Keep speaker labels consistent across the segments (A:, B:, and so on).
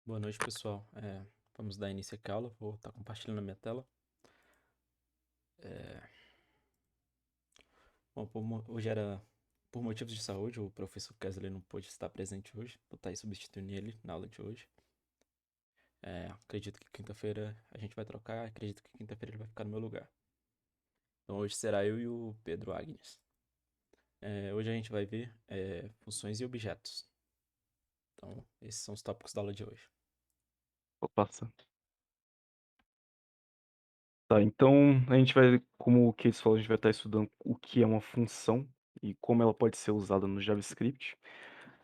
A: Boa noite, pessoal. Vamos dar início aqui à aula. Vou estar compartilhando a minha tela. É, Bom, hoje era por motivos de saúde, o professor Kesley não pôde estar presente hoje. Vou estar aí substituindo ele na aula de hoje. Acredito que quinta-feira a gente vai trocar. Acredito que quinta-feira ele vai ficar no meu lugar. Então hoje será eu e o Pedro Agnes. Hoje a gente vai ver funções e objetos. Então, esses são os tópicos da aula de hoje.
B: Vou passar. Tá, então a gente vai, como o Case falou, a gente vai estar estudando o que é uma função e como ela pode ser usada no JavaScript.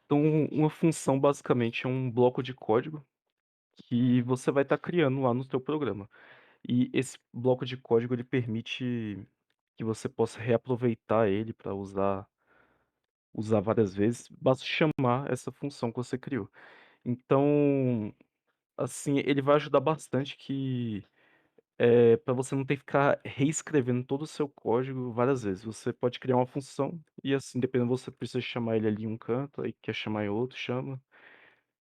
B: Então, uma função basicamente é um bloco de código que você vai estar criando lá no seu programa. E esse bloco de código ele permite que você possa reaproveitar ele para usar várias vezes, basta chamar essa função que você criou. Então, assim, ele vai ajudar bastante que pra você não ter que ficar reescrevendo todo o seu código várias vezes. Você pode criar uma função e, assim, dependendo, você precisa chamar ele ali em um canto, aí quer chamar em outro, chama,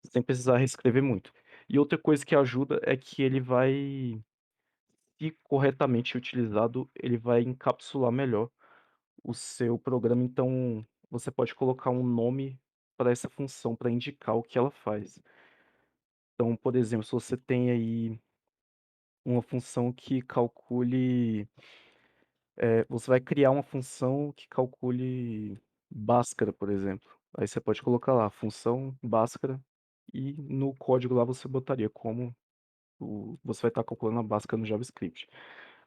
B: sem precisar reescrever muito. E outra coisa que ajuda é que ele vai, se corretamente utilizado, ele vai encapsular melhor o seu programa. Então, você pode colocar um nome para essa função, para indicar o que ela faz. Então, por exemplo, se você tem aí uma função que calcule você vai criar uma função que calcule Bhaskara, por exemplo. Aí você pode colocar lá, função Bhaskara, e no código lá você botaria como você vai estar calculando a Bhaskara no JavaScript.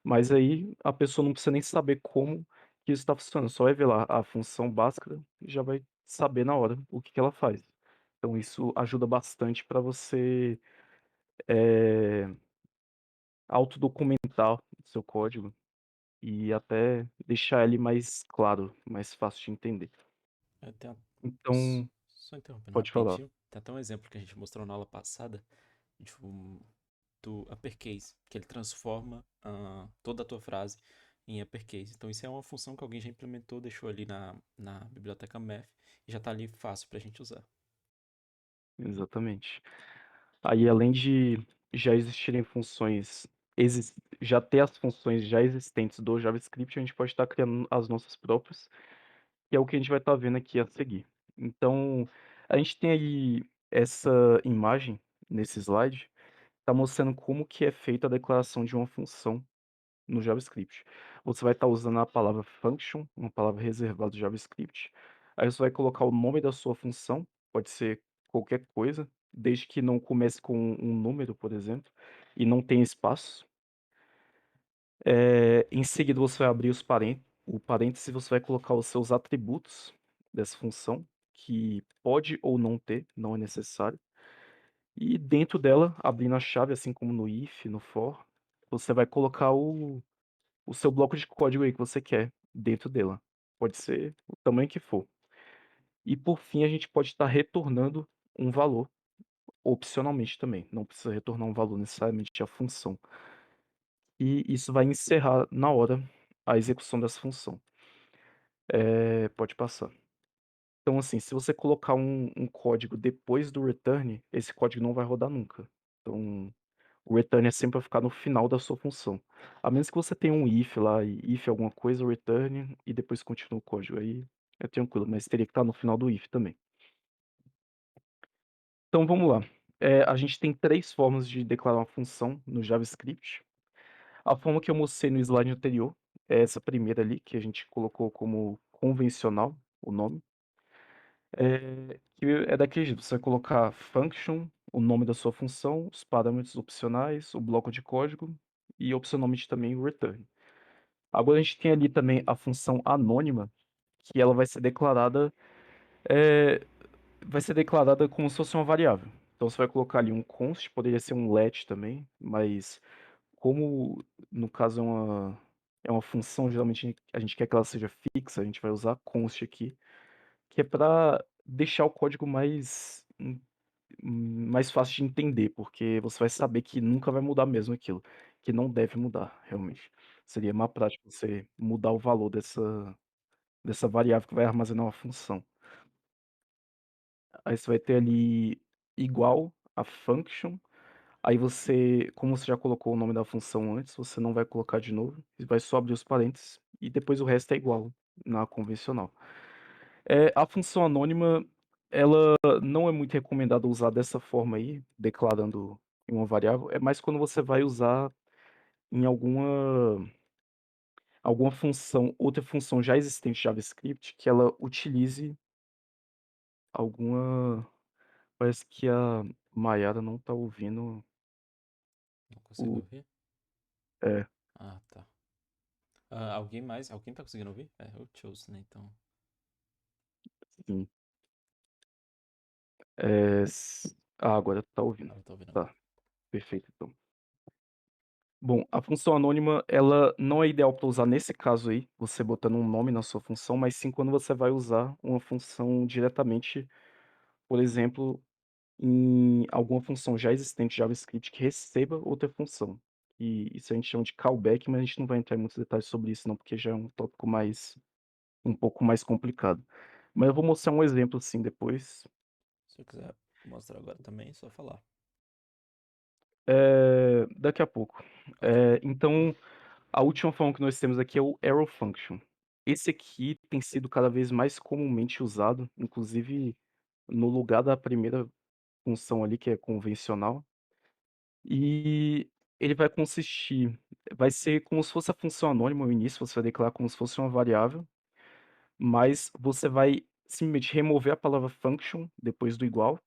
B: Mas aí a pessoa não precisa nem saber como que isso está funcionando, só vai ver lá a função Bhaskara e já vai saber na hora o que que ela faz. Então isso ajuda bastante para você, eh, autodocumentar o seu código e até deixar ele mais claro, mais fácil de entender.
A: É, tem a-
B: Então,
A: Só interrompendo
B: pode falar.
A: rapidinho. Tem até um exemplo que a gente mostrou na aula passada. Do uppercase, que ele transforma toda a tua frase em uppercase. Então isso é uma função que alguém já implementou, deixou ali na biblioteca Math e já está ali fácil para a gente usar.
B: Exatamente. Aí, além de já existirem funções, já ter as funções já existentes do JavaScript, a gente pode estar criando as nossas próprias, que é o que a gente vai estar vendo aqui a seguir. Então, a gente tem aí essa imagem nesse slide, está mostrando como que é feita a declaração de uma função no JavaScript. Você vai estar usando a palavra function, uma palavra reservada do JavaScript. Aí você vai colocar o nome da sua função, pode ser qualquer coisa, desde que não comece com um número, por exemplo, e não tenha espaço. Em seguida você vai abrir o parêntese, você vai colocar os seus atributos dessa função, que pode ou não ter, não é necessário. E dentro dela, abrindo a chave, assim como no if, no for, você vai colocar o seu bloco de código aí que você quer dentro dela. Pode ser o tamanho que for. E por fim, a gente pode estar retornando um valor, opcionalmente também. Não precisa retornar um valor necessariamente a função. E isso vai encerrar na hora a execução dessa função. Pode passar. Então, assim, se você colocar um código depois do return, esse código não vai rodar nunca. Então, o return é sempre para ficar no final da sua função. A menos que você tenha um if lá, e if alguma coisa, o return, e depois continua o código. Aí é tranquilo, mas teria que estar no final do if também. Então vamos lá. A gente tem 3 formas de declarar uma função no JavaScript. A forma que eu mostrei no slide anterior é essa primeira ali, que a gente colocou como convencional o nome. Que é daquele jeito, você vai colocar function, o nome da sua função, os parâmetros opcionais, o bloco de código e opcionalmente também o return. Agora a gente tem ali também a função anônima, que ela eh, vai ser declarada como se fosse uma variável. Então você vai colocar ali um const, poderia ser um let também, mas como no caso é uma função, geralmente a gente quer que ela seja fixa, a gente vai usar const aqui, que é para deixar o código mais fácil de entender, porque você vai saber que nunca vai mudar mesmo aquilo, que não deve mudar, realmente. Seria má prática você mudar o valor dessa variável que vai armazenar uma função. Aí você vai ter ali igual a function, aí você como você já colocou o nome da função antes, você não vai colocar de novo, e vai só abrir os parênteses, e depois o resto é igual na convencional. A função anônima, ela não é muito recomendado usar dessa forma aí, declarando em uma variável, é mais quando você vai usar em alguma função outra função já existente de JavaScript, que ela utilize alguma parece que a Mayara não tá ouvindo
A: Não consigo
B: o
A: ouvir?
B: é,
A: Ah, tá. Ah, alguém mais? Alguém tá conseguindo ouvir? É, eu chose, né? Então.
B: sim. Agora tá ouvindo.
A: Agora eu tô ouvindo agora.
B: Tá, perfeito então. Bom, a função anônima, ela não é ideal para usar nesse caso aí, você botando um nome na sua função, mas sim quando você vai usar uma função diretamente, por exemplo, em alguma função já existente de JavaScript que receba outra função. E isso a gente chama de callback, mas a gente não vai entrar em muitos detalhes sobre isso não, porque já é um tópico um pouco mais complicado. Mas eu vou mostrar um exemplo, assim, depois.
A: Se eu quiser mostrar agora também, é só falar.
B: Daqui a pouco.
A: Ok.
B: Então, a última forma que nós temos aqui é o arrow function. Esse aqui tem sido cada vez mais comumente usado, inclusive no lugar da primeira função ali, que é convencional. E ele vai ser como se fosse a função anônima no início, você vai declarar como se fosse uma variável, mas você vai simplesmente remover a palavra function depois do igual,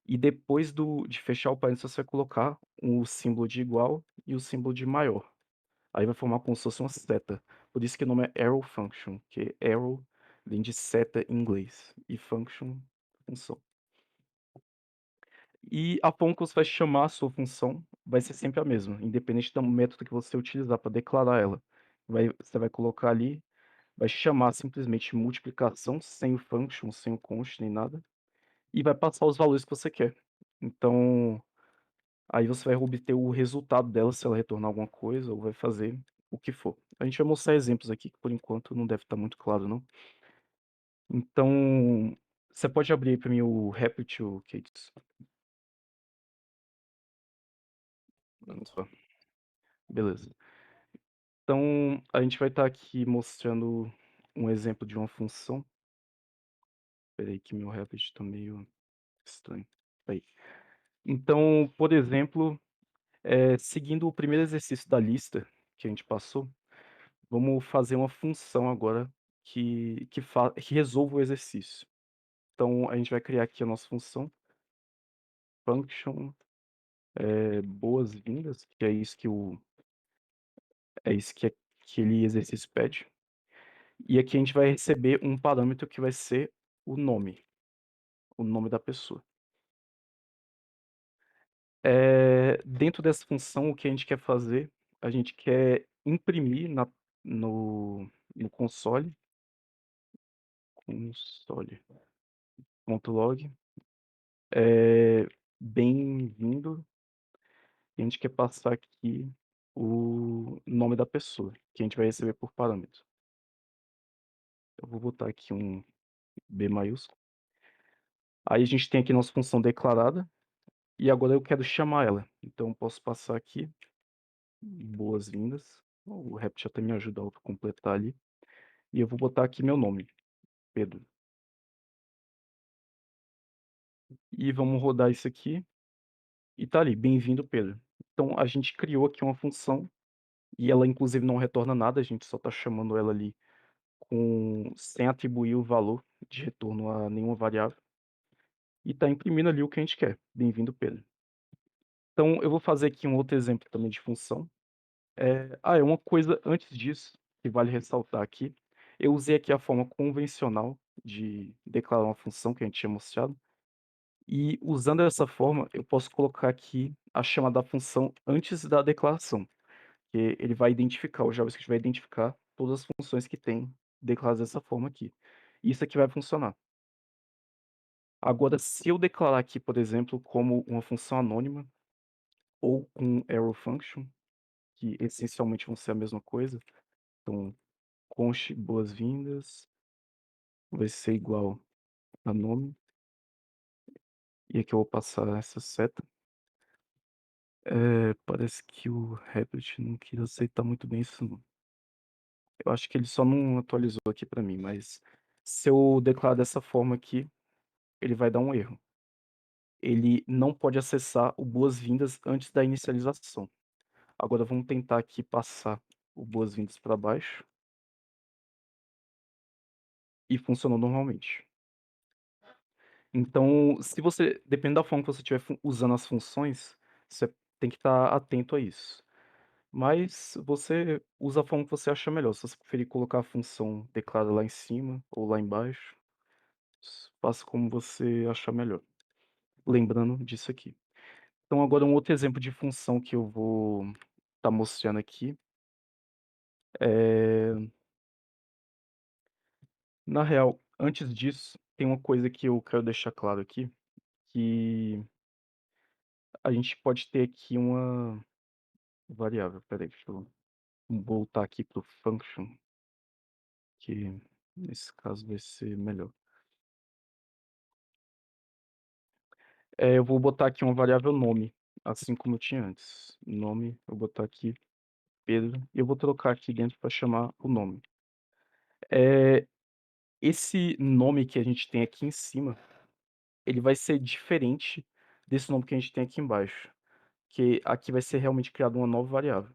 B: e depois de fechar o parênteses, você vai colocar o símbolo de igual e o símbolo de maior. Aí vai formar como se fosse uma seta. Por isso que o nome é arrow function, que arrow vem de seta em inglês e function, função. E a forma que você vai chamar a sua função vai ser sempre a mesma, independente do método que você utilizar para declarar ela. Você vai colocar ali, vai chamar simplesmente multiplicação, sem o function, sem o const, nem nada, e vai passar os valores que você quer. Então, aí você vai obter o resultado dela, se ela retornar alguma coisa, ou vai fazer o que for. A gente vai mostrar exemplos aqui, que por enquanto não deve estar muito claro, não. Então, você pode abrir para mim o RapidToKate.
A: Pronto.
B: Opa, beleza. Então, a gente vai estar aqui mostrando um exemplo de uma função. Espera aí que meu Rapid está meio estranho. Aí. Então, por exemplo, seguindo o primeiro exercício da lista que a gente passou, vamos fazer uma função agora que resolva o exercício. Então, a gente vai criar aqui a nossa função, function, boas-vindas, que é isso é isso que aquele exercício pede. E aqui a gente vai receber um parâmetro que vai ser o nome da pessoa. Dentro dessa função, o que a gente quer fazer, a gente quer imprimir no console.log, bem-vindo, e a gente quer passar aqui o nome da pessoa, que a gente vai receber por parâmetro. Eu vou botar aqui um B maiúsculo. Aí a gente tem aqui nossa função declarada, e agora eu quero chamar ela. Então eu posso passar aqui, boas-vindas. O Replit até me ajuda a completar ali. E eu vou botar aqui meu nome, Pedro. E vamos rodar isso aqui, e tá ali, bem-vindo Pedro. Então a gente criou aqui uma função, e ela inclusive não retorna nada, a gente só tá chamando ela ali sem atribuir o valor de retorno a nenhuma variável, e tá imprimindo ali o que a gente quer, bem-vindo Pedro. Então eu vou fazer aqui um outro exemplo também de função. É uma coisa antes disso, que vale ressaltar aqui, eu usei aqui a forma convencional de declarar uma função que a gente tinha mostrado, e usando essa forma, eu posso colocar aqui a chama da função antes da declaração, que ele vai identificar, o JavaScript vai identificar todas as funções que tem declaradas dessa forma aqui. Isso aqui vai funcionar. Agora, se eu declarar aqui, por exemplo, como uma função anônima ou um arrow function, que essencialmente vão ser a mesma coisa, então const boas-vindas vai ser igual a nome, E aqui eu vou passar essa seta. Parece que o Replit não quis aceitar muito bem isso não. Eu acho que ele só não atualizou aqui pra mim, mas se eu declarar dessa forma aqui, ele vai dar um erro. Ele não pode acessar o boas-vindas antes da inicialização. Agora vamos tentar aqui passar o boas-vindas para baixo e funcionou normalmente. Então, se você dependendo da forma que você estiver usando as funções, você tem que estar atento a isso. Mas você usa a forma que você acha melhor. Se você preferir colocar a função teclado lá em cima ou lá embaixo, faça como você achar melhor. Lembrando disso aqui. Então agora um outro exemplo de função que eu vou estar mostrando aqui, eh, na real, antes disso, tem uma coisa que eu quero deixar claro aqui, que a gente pode ter aqui uma variável. Espera aí, deixa eu voltar aqui para o function, que nesse caso vai ser melhor. Eu vou botar aqui uma variável nome, assim como eu tinha antes. Nome, eu vou botar aqui Pedro, e eu vou trocar aqui dentro para chamar o nome. Eh, esse nome que a gente tem aqui em cima, ele vai ser diferente desse nome que a gente tem aqui embaixo, que aqui vai ser realmente criada uma nova variável.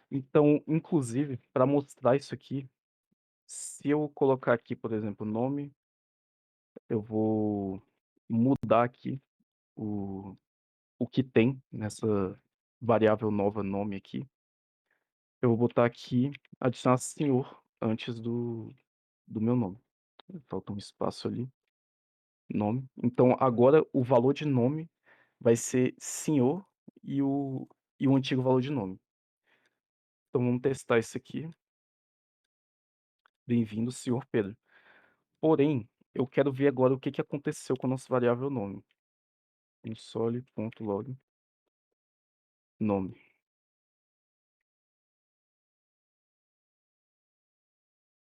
B: Então, inclusive, para mostrar isso aqui, se eu colocar aqui, por exemplo, nome, eu vou mudar aqui o o que tem nessa variável nova nome aqui. Eu vou botar aqui, adicionar senhor antes do meu nome. Falta um espaço ali, nome. Então agora o valor de nome vai ser senhor e o antigo valor de nome. Então vamos testar isso aqui. Bem-vindo, senhor Pedro. Porém, eu quero ver agora o que que aconteceu com a nossa variável nome. Console.log nome.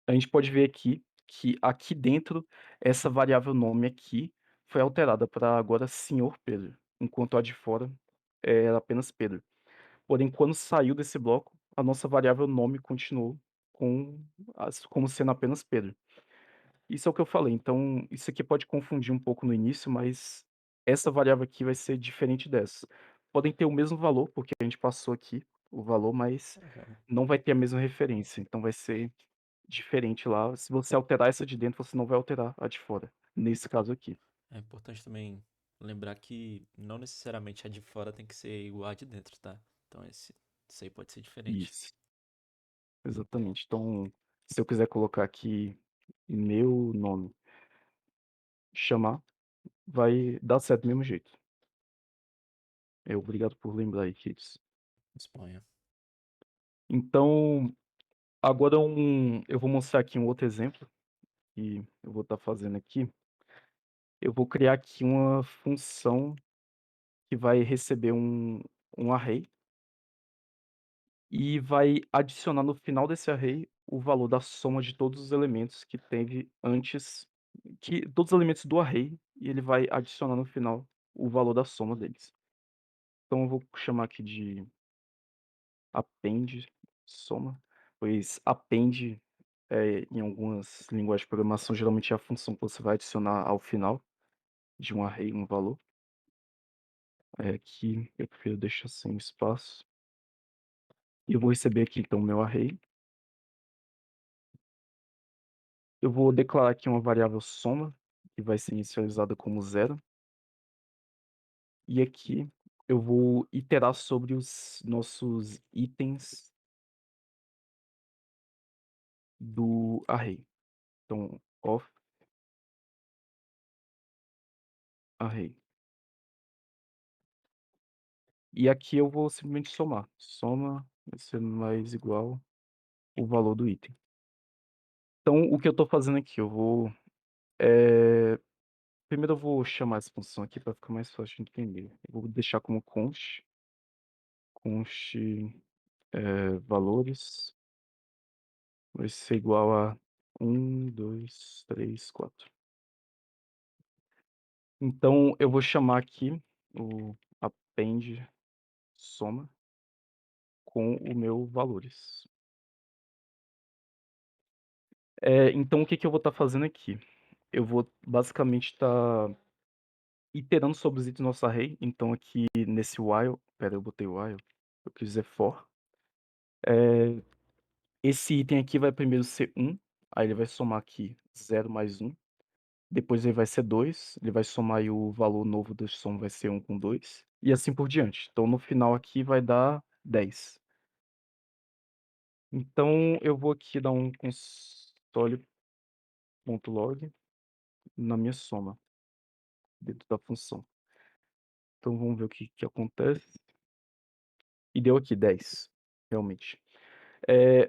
B: A gente pode ver aqui que aqui dentro, essa variável nome aqui foi alterada para agora senhor Pedro, enquanto a de fora era apenas Pedro. Porém, quando saiu desse bloco, a nossa variável nome continuou como sendo apenas Pedro. Isso é o que eu falei, então isso aqui pode confundir um pouco no início, mas essa variável aqui vai ser diferente dessa. Podem ter o mesmo valor, porque a gente passou aqui o valor, mas
A: Legal.
B: não vai ter a mesma referência, então vai ser diferente lá. Se você alterar essa de dentro, você não vai alterar a de fora, nesse caso aqui.
A: É importante também lembrar que não necessariamente a de fora tem que ser igual a de dentro, tá? Então isso aí pode ser diferente.
B: Isso, exatamente. Então, se eu quiser colocar aqui meu nome, chamar, vai dar certo do mesmo jeito. Obrigado por lembrar aí, Kids.
A: Espanha.
B: Então, agora eu vou mostrar aqui um outro exemplo que eu vou estar fazendo aqui. Eu vou criar aqui uma função que vai receber um array e vai adicionar no final desse array o valor da soma de todos os elementos que teve antes, que todos os elementos do array, e ele vai adicionar no final o valor da soma deles. Então eu vou chamar aqui de append soma, pois append, em algumas linguagens de programação, geralmente é a função que você vai adicionar ao final de um array, um valor. Aqui eu prefiro deixar sem espaço. E eu vou receber aqui então o meu array. Eu vou declarar aqui uma variável soma, que vai ser inicializada como zero. E aqui eu vou iterar sobre os nossos itens do array. Então, of array. E aqui eu vou simplesmente somar. Soma vai ser mais igual o valor do item. Então, o que eu estou fazendo aqui, primeiro eu vou chamar essa função aqui para ficar mais fácil de entender. Eu vou deixar como const valores vai ser igual a 1, 2, 3, 4. Então eu vou chamar aqui o append soma com o meu valores. Então o que que eu vou estar fazendo aqui? Eu vou basicamente estar iterando sobre os itens do nosso array, então aqui nesse while espera, eu botei while, eu quis dizer for. Eh, Esse item aqui vai primeiro ser 1, aí ele vai somar aqui 0 mais 1, depois ele vai ser 2, ele vai somar e o valor novo da soma vai ser 1 com 2, e assim por diante. Então no final aqui vai dar 10. Então eu vou aqui dar um console.log na minha soma, dentro da função. Então vamos ver o que que acontece. E deu aqui 10, realmente.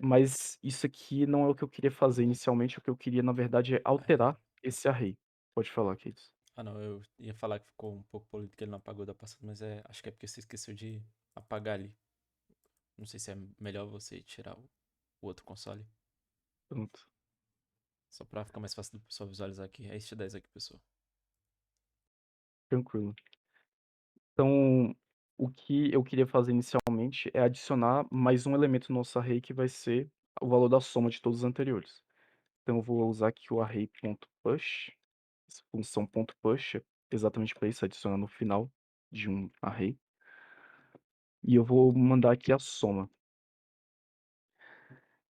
B: Mas isso aqui não é o que eu queria fazer inicialmente, o que eu queria na verdade é
A: É.
B: alterar esse array. Pode falar, Keynes.
A: Ah, não, eu ia falar que ficou um pouco polido que ele não apagou da passada, mas acho que é porque você esqueceu de apagar ali. Não sei se é melhor você tirar o outro console,
B: Pronto,
A: só pra ficar mais fácil do pessoal visualizar aqui. É este 10 aqui, pessoal.
B: tranquilo. Então, o que eu queria fazer inicialmente é adicionar mais um elemento no nosso array que vai ser o valor da soma de todos os anteriores. Então eu vou usar aqui o array.push, essa função .push é exatamente para isso, adicionar no final de um array. E eu vou mandar aqui a soma.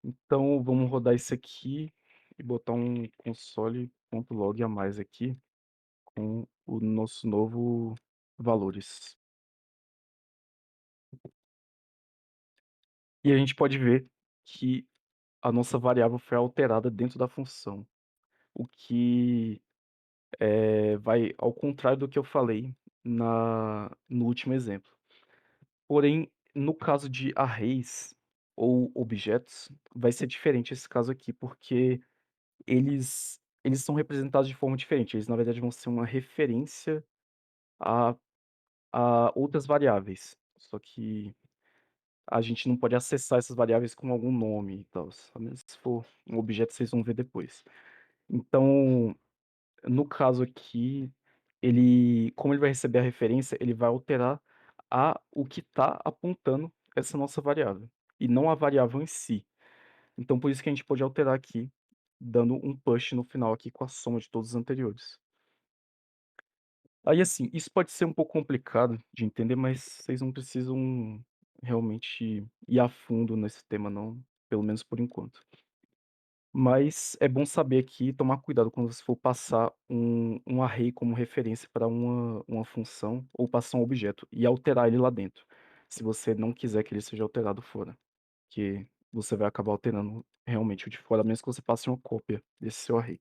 B: Então vamos rodar isso aqui e botar um console.log a mais aqui com o nosso novo valores. E a gente pode ver que a nossa variável foi alterada dentro da função, o que, vai ao contrário do que eu falei no último exemplo. Porém, no caso de arrays ou objetos, vai ser diferente esse caso aqui, porque eles são representados de forma diferente, eles na verdade vão ser uma referência a outras variáveis, só que a gente não pode acessar essas variáveis com algum nome e tal, a menos se for um objeto, vocês vão ver depois. Então, no caso aqui, como ele vai receber a referência, ele vai alterar o que está apontando essa nossa variável, e não a variável em si. Então por isso que a gente pode alterar aqui, dando um push no final aqui com a soma de todos os anteriores. Aí assim, isso pode ser um pouco complicado de entender, mas vocês não precisam realmente ir a fundo nesse tema não, pelo menos por enquanto. Mas é bom saber aqui, tomar cuidado quando você for passar um array como referência para uma função ou passar um objeto e alterar ele lá dentro, se você não quiser que ele seja alterado fora, que você vai acabar alterando realmente o de fora, mesmo que você passe uma cópia desse seu array.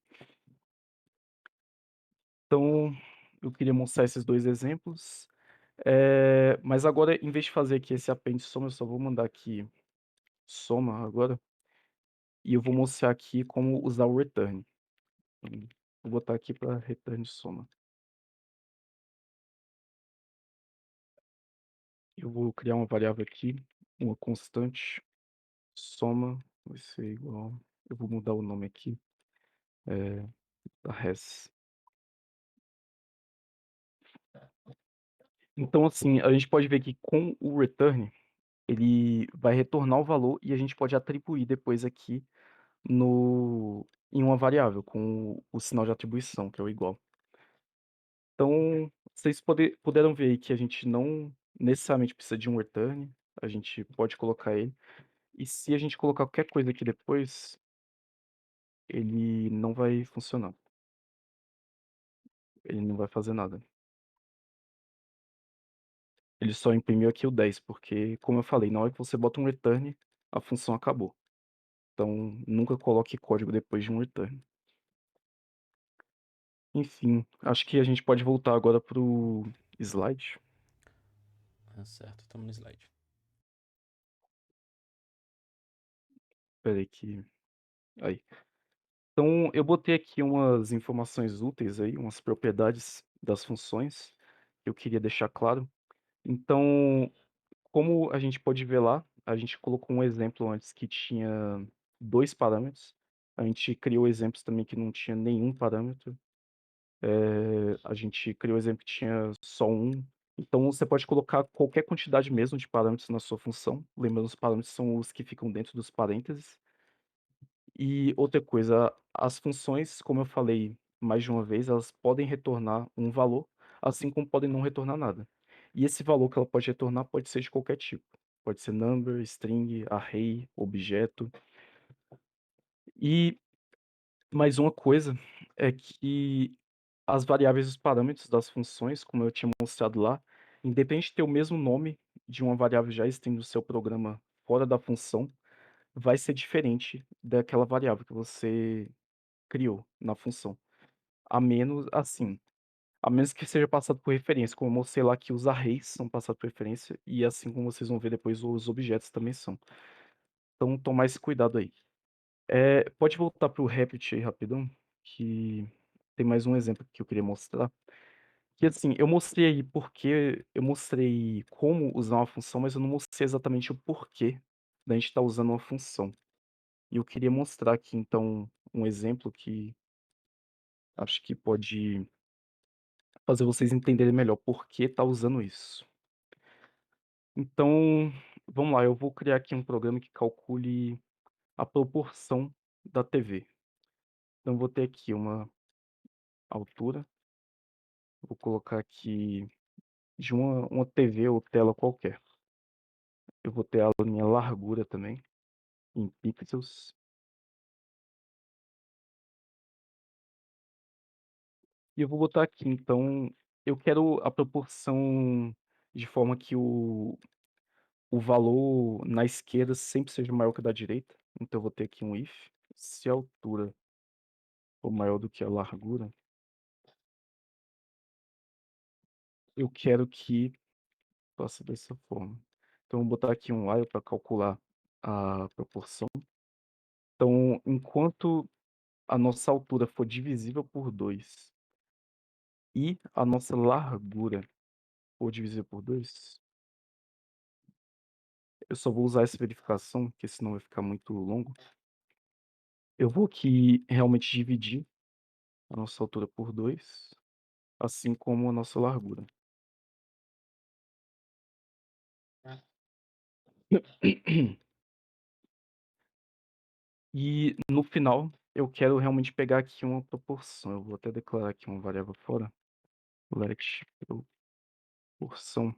B: Então, eu queria mostrar esses 2 exemplos, mas agora em vez de fazer aqui esse append soma, eu só vou mandar aqui soma agora, e eu vou mostrar aqui como usar o return. Vou botar aqui para return soma. Eu vou criar uma variável aqui, uma constante, soma vai ser igual, eu vou mudar o nome aqui, da res. Então assim, a gente pode ver que com o return, ele vai retornar o valor e a gente pode atribuir depois aqui em uma variável com o sinal de atribuição, que é o igual. Então, vocês puderam ver aí que a gente não necessariamente precisa de um return, a gente pode colocar ele, e se a gente colocar qualquer coisa aqui depois, ele não vai funcionar, ele não vai fazer nada. Ele só imprimiu aqui o 10, porque, como eu falei, na hora que você bota um return, a função acabou. Então, nunca coloque código depois de um return. Enfim, acho que a gente pode voltar agora para o slide.
A: Ah, certo, estamos no slide.
B: Espera aí que aí. Então, eu botei aqui umas informações úteis aí, umas propriedades das funções, que eu queria deixar claro. Então, como a gente pode ver lá, a gente colocou um exemplo antes que tinha 2 parâmetros, a gente criou exemplos também que não tinha nenhum parâmetro, A gente criou o exemplo que tinha só um, então você pode colocar qualquer quantidade mesmo de parâmetros na sua função, lembrando os parâmetros são os que ficam dentro dos parênteses. E outra coisa, as funções, como eu falei mais de uma vez, elas podem retornar um valor, assim como podem não retornar nada. E esse valor que ela pode retornar pode ser de qualquer tipo. Pode ser number, string, array, objeto. E mais uma coisa é que as variáveis e os parâmetros das funções, como eu tinha mostrado lá, independente de ter o mesmo nome de uma variável já existente no seu programa fora da função, vai ser diferente daquela variável que você criou na função. A menos que seja passado por referência, como eu mostrei lá que os arrays são passados por referência e assim como vocês vão ver depois, os objetos também são. Então tomar esse cuidado aí. Pode voltar para o Replit aí rapidão, que tem mais um exemplo que eu queria mostrar. Que assim, eu mostrei como usar uma função, mas eu não mostrei exatamente o porquê da gente estar usando uma função. E eu queria mostrar aqui então um exemplo que acho que pode fazer vocês entenderem melhor por que tá usando isso. Então, vamos lá, eu vou criar aqui um programa que calcule a proporção da TV. Então eu vou ter aqui uma altura, vou colocar aqui de uma TV ou tela qualquer. Eu vou ter a minha largura também, em pixels. E eu vou botar aqui, então, eu quero a proporção de forma que o valor na esquerda sempre seja maior que o da direita. Então eu vou ter aqui um if, se a altura for maior do que a largura, eu quero que faça dessa forma. Então, eu vou botar aqui um while para calcular a proporção. Então, enquanto a nossa altura for divisível por 2 e a nossa largura for divisível por 2, eu só vou usar essa verificação, porque senão vai ficar muito longo. Eu vou aqui realmente dividir a nossa altura por 2, assim como a nossa largura. E no final, eu quero realmente pegar aqui uma proporção. Eu vou até declarar aqui uma variável fora, let proporção.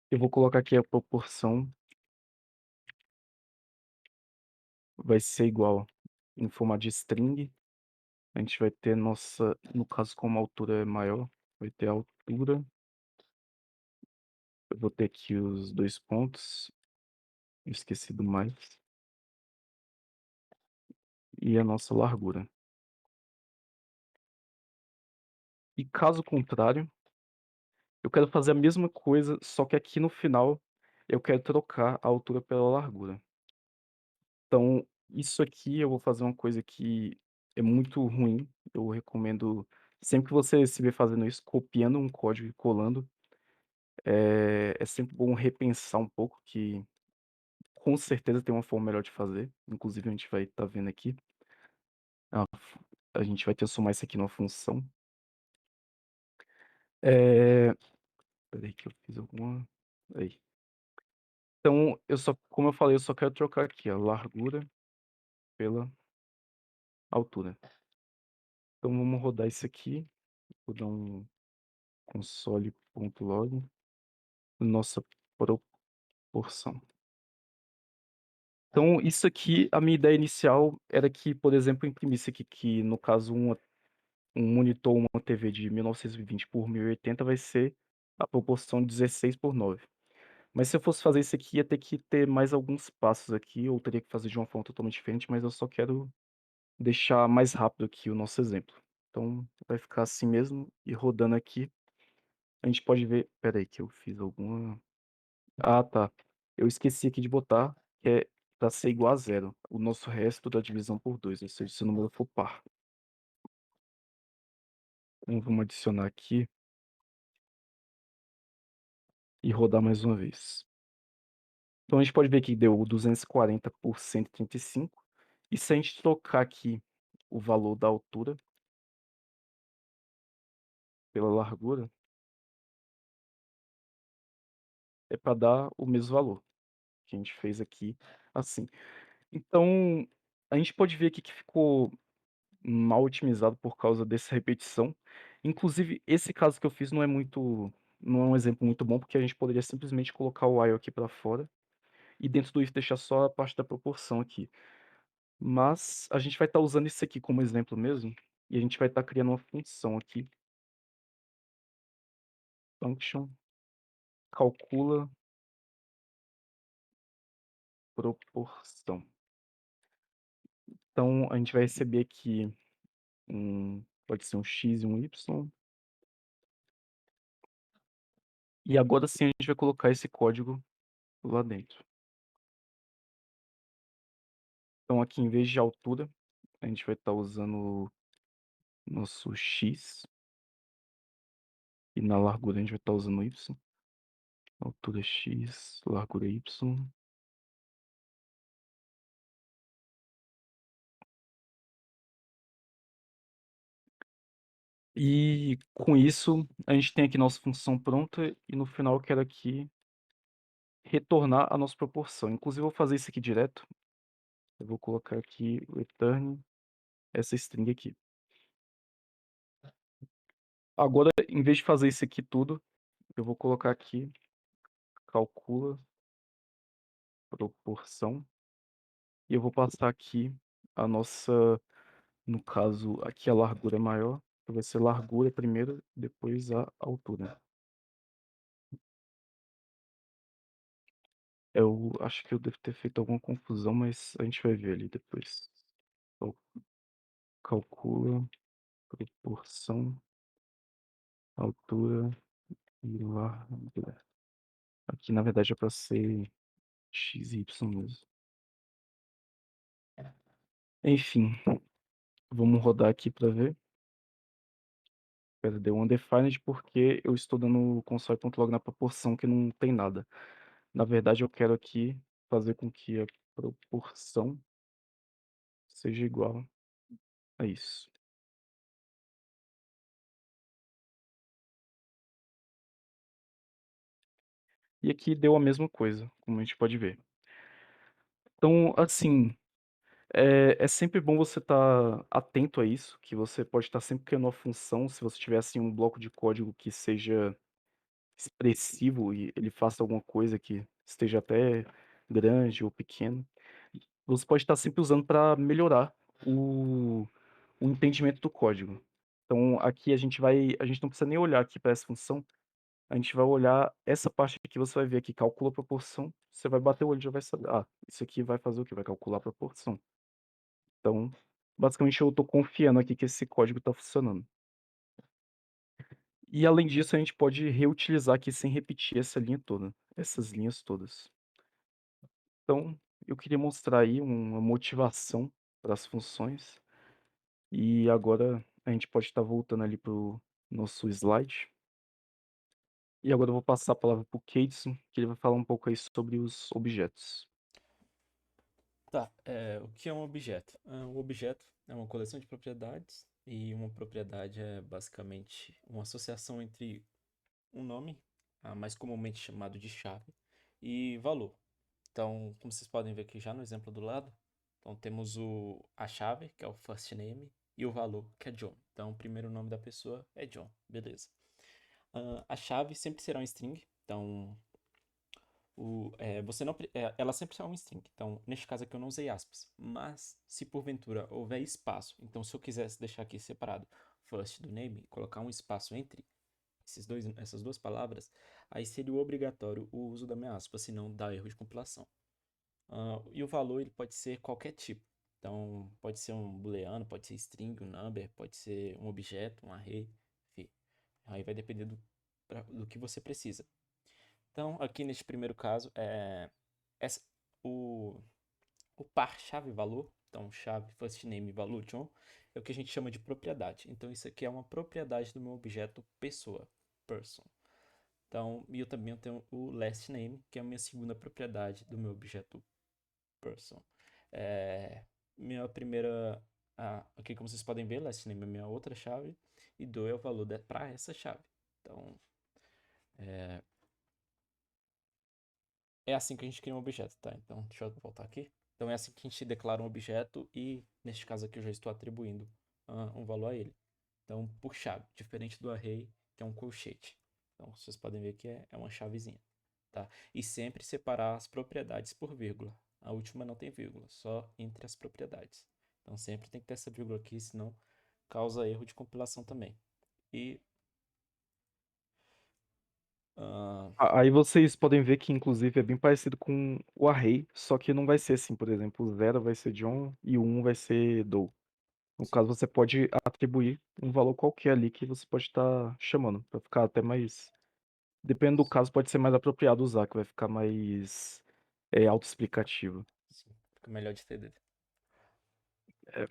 B: Eu vou colocar aqui a proporção vai ser igual em forma de string. A gente vai ter nossa, no caso, como a altura é maior, vai ter a altura. Eu vou ter aqui os 2 pontos, esqueci do mais, e a nossa largura. E caso contrário, eu quero fazer a mesma coisa, só que aqui no final eu quero trocar a altura pela largura. Então, isso aqui eu vou fazer uma coisa que é muito ruim, eu recomendo sempre que você se vê fazendo isso, copiando um código e colando, é sempre bom repensar um pouco que com certeza tem uma forma melhor de fazer, inclusive a gente vai estar vendo aqui. A fu a gente vai transformar isso aqui numa função. Eh, espera aí que eu fiz alguma aí. Então como eu falei, eu só quero trocar aqui a largura pela altura. Então vamos rodar isso aqui, vou dar um console.log, nossa proporção. Então isso aqui, a minha ideia inicial era que, por exemplo, eu imprimisse aqui que no caso um monitor, uma TV de 1920 por 1080 vai ser a proporção 16:9. Mas se eu fosse fazer isso aqui, ia ter que ter mais alguns passos aqui, ou teria que fazer de uma forma totalmente diferente, mas eu só quero deixar mais rápido aqui o nosso exemplo. Então vai ficar assim mesmo e rodando aqui, a gente pode ver espera aí que eu fiz alguma tá. Eu esqueci aqui de botar, que é pra ser igual a zero, o nosso resto da divisão por 2, ou seja, se o número for par. Então vamos adicionar aqui e rodar mais uma vez. Então a gente pode ver que deu 240 por 135, e se a gente trocar aqui o valor da altura, pela largura é para dar o mesmo valor que a gente fez aqui, assim. Então, a gente pode ver aqui que ficou mal otimizado por causa dessa repetição. Inclusive, esse caso que eu fiz não é um exemplo muito bom, porque a gente poderia simplesmente colocar o while aqui para fora e dentro do if deixar só a parte da proporção aqui. Mas a gente vai estar usando isso aqui como exemplo mesmo, e a gente vai estar criando uma função aqui, function calcula proporção. Então a gente vai receber aqui pode ser um x e um y, e agora sim a gente vai colocar esse código lá dentro. Então aqui em vez de altura, a gente vai estar usando nosso x, e na largura a gente vai estar usando y, altura x, largura y. E com isso, a gente tem aqui nossa função pronta e no final eu quero aqui retornar a nossa proporção. Inclusive eu vou fazer isso aqui direto, eu vou colocar aqui return essa string aqui. Agora, em vez de fazer isso aqui tudo, eu vou colocar aqui calcula proporção e eu vou passar aqui a nossa, no caso, aqui a largura é maior, então vai ser largura primeiro, depois a altura. Eu acho que eu devo ter feito alguma confusão, mas a gente vai ver ali depois. Cal- Calcula proporção, altura e largura. Aqui na verdade é para ser x e y mesmo. Enfim, vamos rodar aqui para ver. Espera, deu undefined porque eu estou dando o console.log na proporção que não tem nada. Na verdade, eu quero aqui fazer com que a proporção seja igual a isso. E aqui deu a mesma coisa, como a gente pode ver. Então, assim, é sempre bom você estar atento a isso, que você pode estar sempre criando uma função, se você tiver, assim, um bloco de código que seja expressivo e ele faça alguma coisa que esteja até grande ou pequeno, você pode estar sempre usando para melhorar o o entendimento do código. Então aqui a gente não precisa nem olhar aqui para essa função, a gente vai olhar essa parte aqui, você vai ver aqui calcula a proporção, você vai bater o olho e já vai saber, isso aqui vai fazer o quê? Vai calcular a proporção. Então, basicamente eu estou confiando aqui que esse código está funcionando. E além disso, a gente pode reutilizar aqui sem repetir essa linha toda, essas linhas todas. Então, eu queria mostrar aí uma motivação para as funções. E agora a gente pode estar voltando ali para o nosso slide. E agora eu vou passar a palavra para o Keidson, que ele vai falar um pouco aí sobre os objetos.
A: Tá, o que é um objeto? Um objeto é uma coleção de propriedades e uma propriedade é basicamente uma associação entre um nome, mais comumente chamado de chave, e valor. Então, como vocês podem ver aqui já no exemplo do lado, então temos a chave, que é o first name, e o valor, que é John. Então, o primeiro nome da pessoa é John, beleza. A chave sempre será um string, então você não, ela sempre será um string. Então, neste caso aqui eu não usei aspas. Mas, se porventura houver espaço, então se eu quisesse deixar aqui separado first do name, colocar um espaço entre essas duas palavras, aí seria obrigatório o uso da minha aspa, senão dá erro de compilação. E o valor ele pode ser qualquer tipo. Então, pode ser um booleano, pode ser string, um number, pode ser um objeto, um array, enfim. Aí vai depender do que você precisa. Então, aqui neste primeiro caso, essa, o, o par chave-valor, então chave, first name, valor, John, é o que a gente chama de propriedade. Então, isso aqui é uma propriedade do meu objeto pessoa, person. Então, e eu também tenho o last name, que é a minha segunda propriedade do meu objeto person. Minha primeira, aqui como vocês podem ver, last name é minha outra chave, e do é o valor para essa chave. Então, é assim que a gente cria um objeto, tá? Então, deixa eu voltar aqui. Então, é assim que a gente declara um objeto e, neste caso aqui, eu já estou atribuindo um valor a ele. Então, por chave, diferente do array, que é um colchete. Então, vocês podem ver que é uma chavezinha, tá? E sempre separar as propriedades por vírgula. A última não tem vírgula, só entre as propriedades. Então, sempre tem que ter essa vírgula aqui, senão causa erro de compilação também. E
B: Aí vocês podem ver que, inclusive, é bem parecido com o array, só que não vai ser assim, por exemplo, o 0 vai ser John e o 1 vai ser Doe. No
A: sim,
B: caso, você pode atribuir um valor qualquer ali que você pode estar chamando, para ficar até mais. Dependendo do caso, pode ser mais apropriado usar, que vai ficar mais autoexplicativo.
A: sim, fica melhor de entender.
B: É,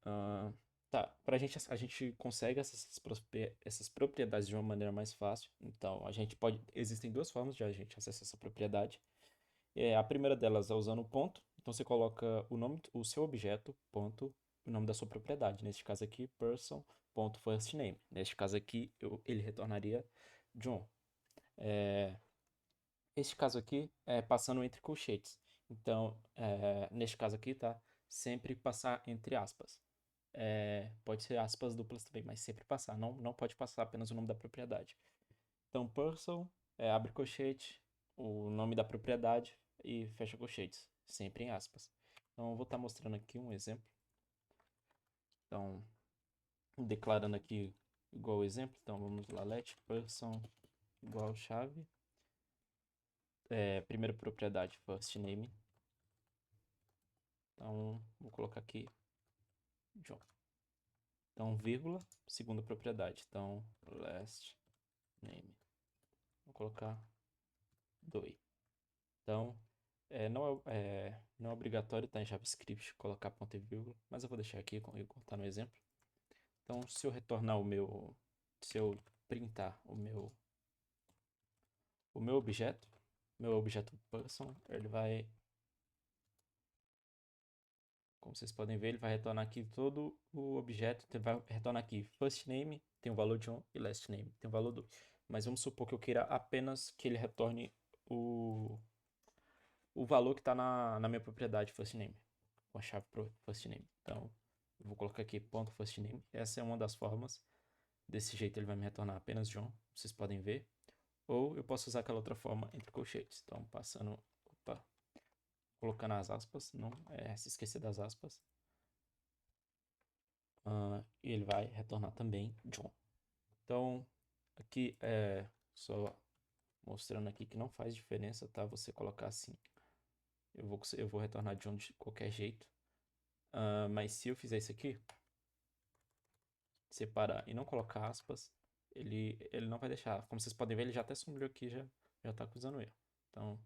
A: Ah, tá, a gente consegue essas propriedades de uma maneira mais fácil. Então, existem duas formas de a gente acessar essa propriedade. A primeira delas é usando o ponto. Então, você coloca o seu objeto, ponto, o nome da sua propriedade. Neste caso aqui, person.firstName. Neste caso aqui, ele retornaria John. Este caso aqui é passando entre colchetes. Então, neste caso aqui, tá? Sempre passar entre aspas. Pode ser aspas duplas também, mas sempre passar. Não pode passar apenas o nome da propriedade. Então, person, abre colchete, o nome da propriedade e fecha colchetes. Sempre em aspas. Então, eu vou estar mostrando aqui um exemplo. Então, declarando aqui igual o exemplo. Então, vamos lá, let person igual chave. Primeira propriedade, first name. Então, vou colocar aqui John. Então, vírgula, segunda propriedade. Então, last name. Vou colocar Doi. Então, não é obrigatório estar em JavaScript colocar ponto e vírgula, mas eu vou deixar aqui e cortar no exemplo. Então, se eu printar o meu objeto person, ele vai, como vocês podem ver, ele vai retornar aqui todo o objeto, ele vai retornar aqui first name, tem o valor de 1, e last name, tem o valor 2. Mas vamos supor que eu queira apenas que ele retorne o valor que está na minha propriedade first name, com a chave first name. Então, eu vou colocar aqui ponto first name. Essa é uma das formas. Desse jeito ele vai me retornar apenas John, vocês podem ver. Ou eu posso usar aquela outra forma entre colchetes. Então, colocando as aspas, não se esquecer das aspas. E ele vai retornar também John. Então, aqui só mostrando aqui que não faz diferença, tá? Você colocar assim. Eu vou retornar John de qualquer jeito. Mas se eu fizer isso aqui, separar e não colocar aspas, ele não vai deixar. Como vocês podem ver, ele já até sumiu aqui, já tá acusando erro. Então,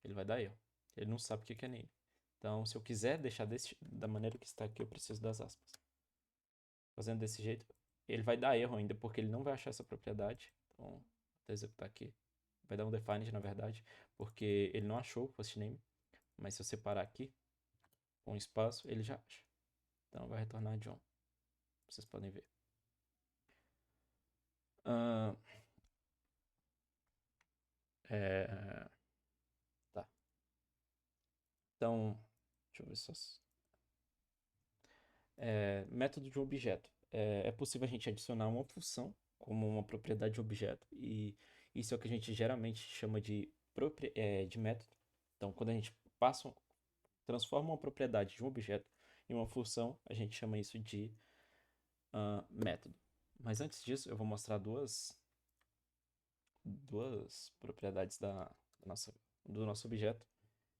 A: ele vai dar erro. Ele não sabe o que é name. Então, se eu quiser deixar da maneira que está aqui, eu preciso das aspas. Fazendo desse jeito, ele vai dar erro ainda, porque ele não vai achar essa propriedade. Então, vou executar aqui. Vai dar um defined, na verdade, porque ele não achou o first name. Mas se eu separar aqui, com espaço, ele já acha. Então, vai retornar John. Vocês podem ver. Ah, é, tá. Então, deixa eu ver só. Método de um objeto. É possível a gente adicionar uma função como uma propriedade de objeto, e isso é o que a gente geralmente chama de método. Então, quando a gente transforma uma propriedade de um objeto em uma função, a gente chama isso de método. Mas antes disso, eu vou mostrar duas propriedades do nosso objeto.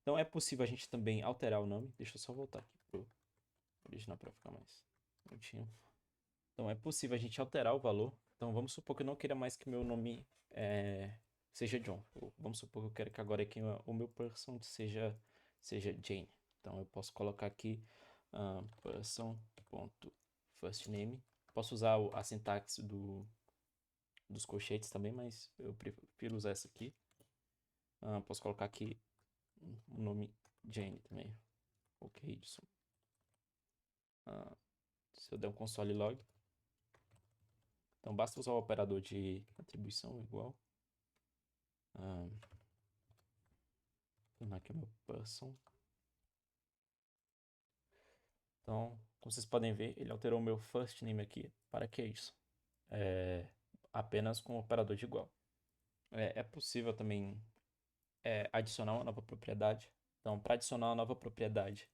A: Então, é possível a gente também alterar o nome. Deixa eu só voltar aqui pro original para ficar mais bonitinho. Então, é possível a gente alterar o valor. Então, vamos supor que eu não queira mais que meu nome seja John. Vamos supor que eu quero que agora aqui o meu person seja Jane. Então, eu posso colocar aqui person.firstname. Posso usar a sintaxe dos colchetes também, mas eu prefiro usar essa aqui. Posso colocar aqui o nome Jane também. Ok, Edson. Se eu der um console log, Então basta usar o operador de atribuição igual. Vou tornar aqui o meu person. Então, como vocês podem ver, ele alterou o meu first name aqui para que é isso? Apenas com o operador de igual. É possível também adicionar uma nova propriedade. Então, para adicionar uma nova propriedade,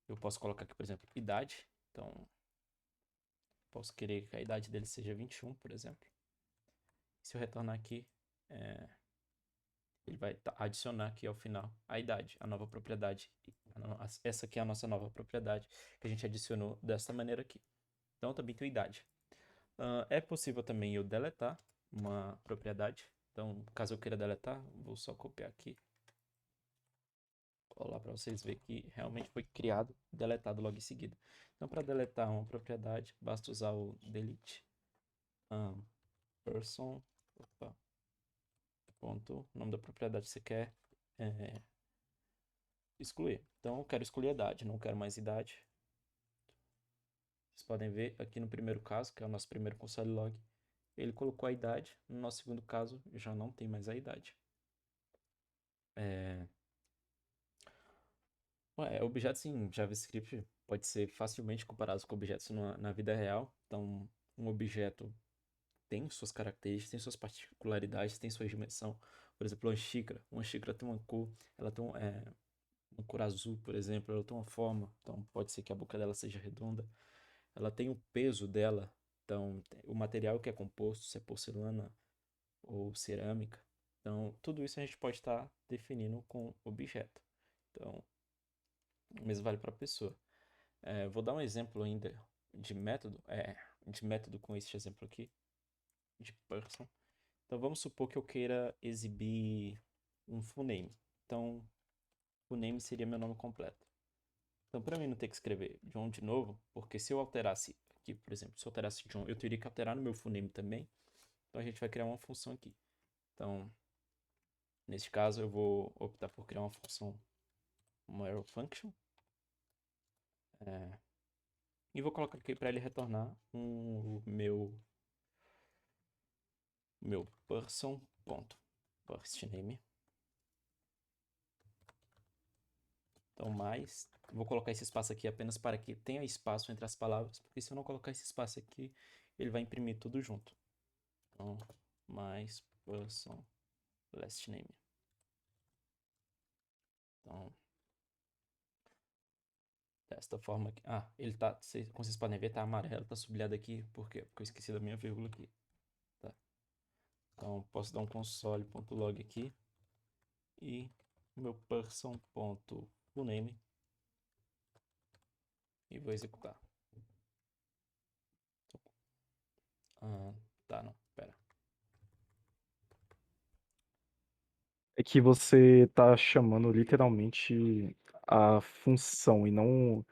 A: eu posso colocar aqui, por exemplo, idade. Então, posso querer que a idade dele seja 21, por exemplo. Se eu retornar aqui, ele vai adicionar aqui ao final a idade, a nova propriedade. Essa aqui é a nossa nova propriedade que a gente adicionou dessa maneira aqui. Então, também tem idade. É possível também eu deletar uma propriedade. Então, caso eu queira deletar, vou só copiar aqui. Colar para vocês verem que realmente foi criado e deletado logo em seguida. Então, para deletar uma propriedade, basta usar o delete person. Ponto, o nome da propriedade que você quer excluir. Então, eu quero excluir a idade, não quero mais idade. Vocês podem ver aqui no primeiro caso, que é o nosso primeiro console log, ele colocou a idade. No nosso segundo caso, já não tem mais a idade. Objetos em JavaScript pode ser facilmente comparados com objetos na vida real. Então, um objeto tem suas características, tem suas particularidades, tem sua dimensão. Por exemplo, uma xícara. Uma xícara tem uma cor, ela tem uma cor azul, por exemplo, ela tem uma forma. Então, pode ser que a boca dela seja redonda. Ela tem o peso dela. Então, o material que é composto, se é porcelana ou cerâmica. Então, tudo isso a gente pode estar definindo com objeto. Então, o mesmo vale para a pessoa. Vou dar um exemplo ainda de método com este exemplo aqui, de person. Então, vamos supor que eu queira exibir um full name. Então, full name seria meu nome completo. Então, para mim não ter que escrever John de novo, porque se eu alterasse aqui, por exemplo, se eu alterasse John, eu teria que alterar no meu full name também. Então, a gente vai criar uma função aqui. Então, neste caso, eu vou optar por criar uma função, uma arrow function. E vou colocar aqui para ele retornar o meu person.firstName. Então, vou colocar esse espaço aqui apenas para que tenha espaço entre as palavras, porque se eu não colocar esse espaço aqui, ele vai imprimir tudo junto. Então, mais person last name. Então, desta forma aqui. Ele tá, como vocês podem ver, tá amarelo, tá sublinhado aqui. Por quê? Porque eu esqueci da minha vírgula aqui. Tá. Então, posso dar um console.log aqui. E meu person.fullname. E vou executar. Não, pera.
B: É que você tá chamando literalmente a função e não.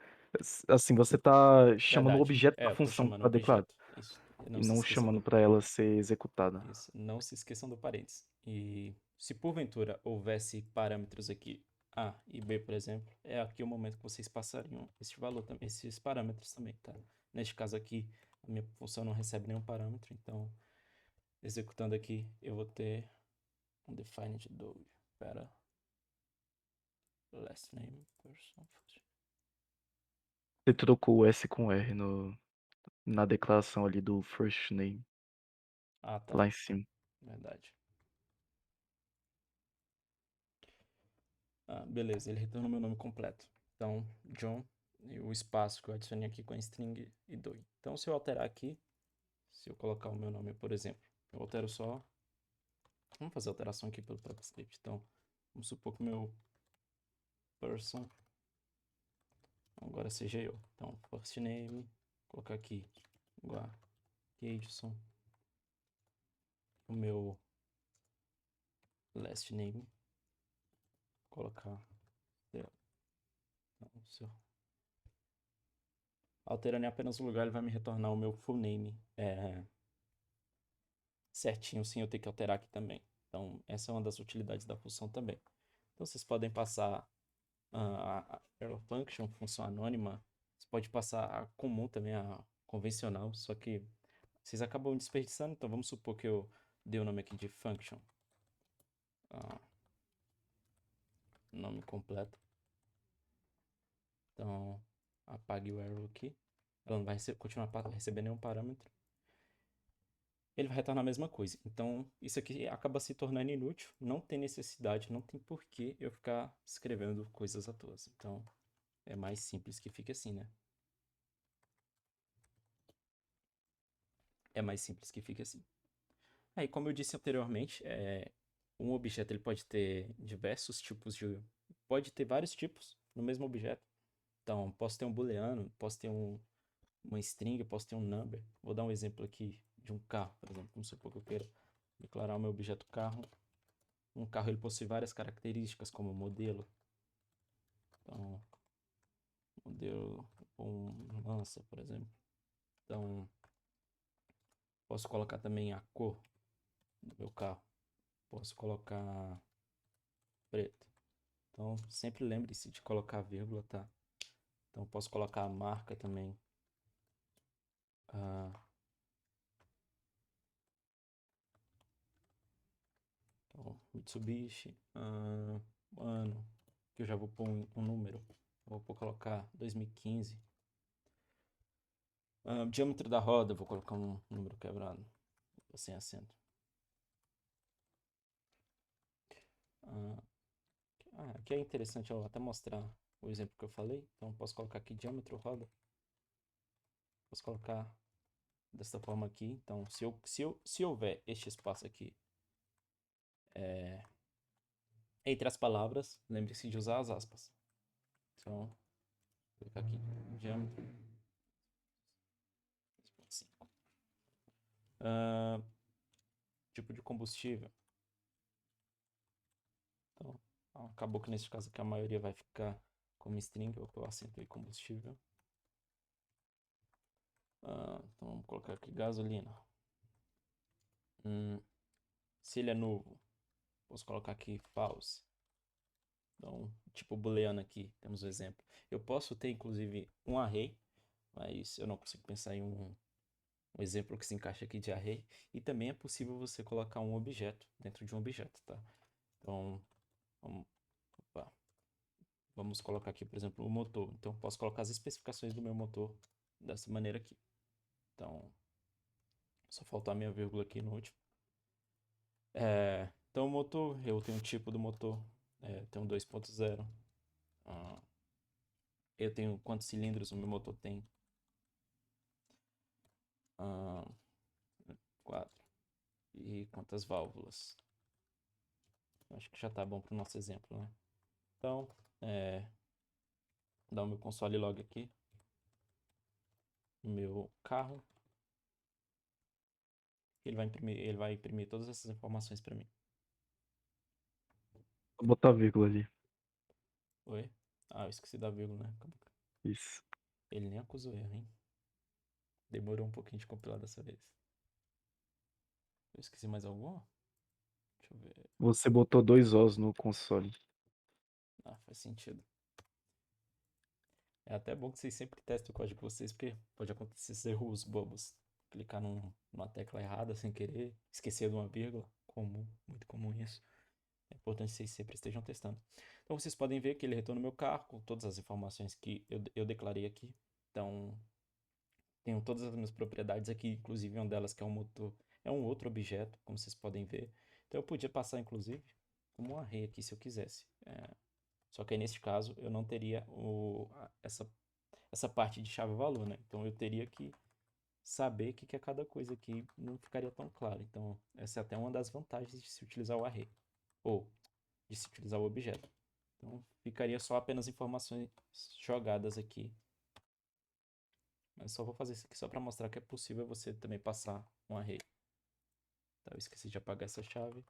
B: Assim, você tá chamando o
A: Verdade.
B: objeto da
A: Eu tô
B: função que
A: chamando o
B: tá declarado
A: objeto. Isso. Não
B: e
A: se
B: não
A: esqueçam
B: chamando
A: do.
B: para ela ser executada.
A: Isso. Não se esqueçam do parênteses. E se porventura houvesse parâmetros aqui A e B, por exemplo, é aqui o momento que vocês passariam este valor, esses parâmetros também, tá? Neste caso aqui, a minha função não recebe nenhum parâmetro, então executando aqui, eu vou ter um defined do para last name person.
B: Você trocou o S com R na declaração ali do first name,
A: Tá.
B: lá em cima.
A: Verdade. Beleza, ele retornou meu nome completo. Então, John, e o espaço que eu adicionei aqui com a string e doi. Então, se eu alterar aqui, se eu colocar o meu nome, por exemplo, eu altero só. Vamos fazer a alteração aqui pelo próprio script. Então, vamos supor que o meu person agora seja eu. Então, first name, colocar aqui igual a Edson, o meu last name, colocar alterando em apenas um lugar, ele vai me retornar o meu full name certinho, sem eu ter que alterar aqui também. Então, essa é uma das utilidades da função também. Então, vocês podem passar a arrow function, função anônima. Você pode passar a comum também, a convencional, só que vocês acabam desperdiçando, então vamos supor que eu dei o nome aqui de function. Nome completo. Então, apague o arrow aqui. Ela não vai continuar recebendo nenhum parâmetro. Ele vai retornar a mesma coisa. Então, isso aqui acaba se tornando inútil. Não tem necessidade, não tem porquê eu ficar escrevendo coisas à toa. Então, é mais simples que fique assim, né? É mais simples que fique assim. Aí, como eu disse anteriormente, um objeto ele pode ter diversos tipos de... Pode ter vários tipos no mesmo objeto. Então, posso ter um booleano, posso ter uma string, posso ter um number. Vou dar um exemplo aqui de um carro, por exemplo. Vamos supor que eu queira declarar o meu objeto carro. Um carro ele possui várias características, como modelo. Então, modelo um Lança, por exemplo. Então, posso colocar também a cor do meu carro. Posso colocar preto. Então, sempre lembre-se de colocar vírgula, tá? Então, posso colocar a marca também. Então, Mitsubishi. Ano. Que eu já vou pôr um número. Vou colocar 2015. Diâmetro da roda, vou colocar um número quebrado. Sem acento. Aqui é interessante eu até mostrar o exemplo que eu falei. Então, posso colocar aqui diâmetro roda. Posso colocar desta forma aqui. Então, se houver este espaço aqui entre as palavras, lembre-se de usar as aspas. Então, vou colocar aqui diâmetro 2.5. Tipo de combustível. Então, acabou que nesse caso aqui a maioria vai ficar como string, eu vou pôr acento aí combustível. Então vamos colocar aqui gasolina. Se ele é novo, posso colocar aqui false. Então, tipo booleano aqui, temos o exemplo. Eu posso ter inclusive um array, mas eu não consigo pensar em um exemplo que se encaixa aqui de array. E também é possível você colocar um objeto dentro de um objeto, tá? Então, vamos colocar aqui, por exemplo, o motor. Então, posso colocar as especificações do meu motor dessa maneira aqui. Então, só faltou a minha vírgula aqui no último. Então, o motor, eu tenho o tipo do motor, tenho 2.0. Eu tenho quantos cilindros o meu motor tem. 4. E quantas válvulas. Acho que já tá bom para o nosso exemplo, né? Então, dar o meu console log aqui. No meu carro. Ele vai imprimir todas essas informações para mim.
B: Vou botar vírgula ali.
A: Oi? Eu esqueci da vírgula, né?
B: Isso.
A: Ele nem acusou erro, hein? Demorou um pouquinho de compilar dessa vez. Eu esqueci mais alguma? Deixa eu ver.
B: Você botou 2 Os no console.
A: Faz sentido. É até bom que vocês sempre testem o código de vocês, porque pode acontecer esses erros bobos. Clicar numa tecla errada sem querer, esquecer de uma vírgula. Comum, muito comum isso. É importante que vocês sempre estejam testando. Então vocês podem ver que ele retorna o meu carro com todas as informações que eu declarei aqui. Então, tenho todas as minhas propriedades aqui, inclusive uma delas que é um motor, é um outro objeto, como vocês podem ver. Então eu podia passar, inclusive, como um array aqui se eu quisesse. Só que aí, nesse caso, eu não teria essa parte de chave-valor, né? Então eu teria que saber o que é cada coisa aqui, não ficaria tão claro. Então essa é até uma das vantagens de se utilizar o array, ou de se utilizar o objeto. Então ficaria só apenas informações jogadas aqui. Mas só vou fazer isso aqui só para mostrar que é possível você também passar um array. Tá, eu esqueci de apagar essa chave.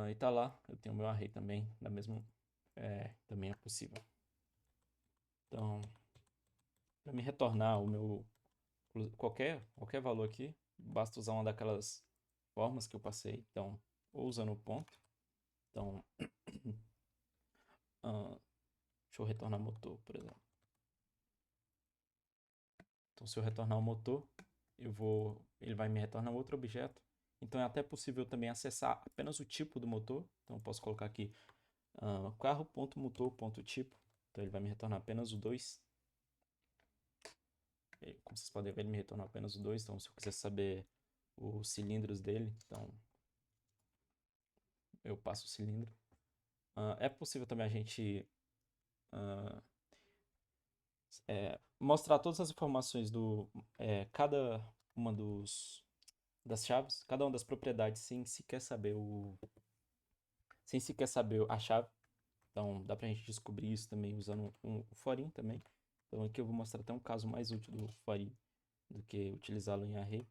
A: E tá lá, eu tenho meu array também, também é possível. Então, para me retornar o meu qualquer valor aqui, basta usar uma daquelas formas que eu passei. Então, ou usando o ponto. Então, deixa eu retornar motor, por exemplo. Então, se eu retornar o motor, ele vai me retornar outro objeto. Então, é até possível também acessar apenas o tipo do motor. Então, eu posso colocar aqui carro.motor.tipo. Então, ele vai me retornar apenas o 2. Como vocês podem ver, ele me retornou apenas o 2. Então, se eu quiser saber os cilindros dele, então eu passo o cilindro. É possível também a gente mostrar todas as informações cada uma das chaves, cada uma das propriedades, sem sequer saber a chave. Então, dá pra gente descobrir isso também usando o for in também. Então, aqui eu vou mostrar até um caso mais útil do for in do que utilizá-lo em array.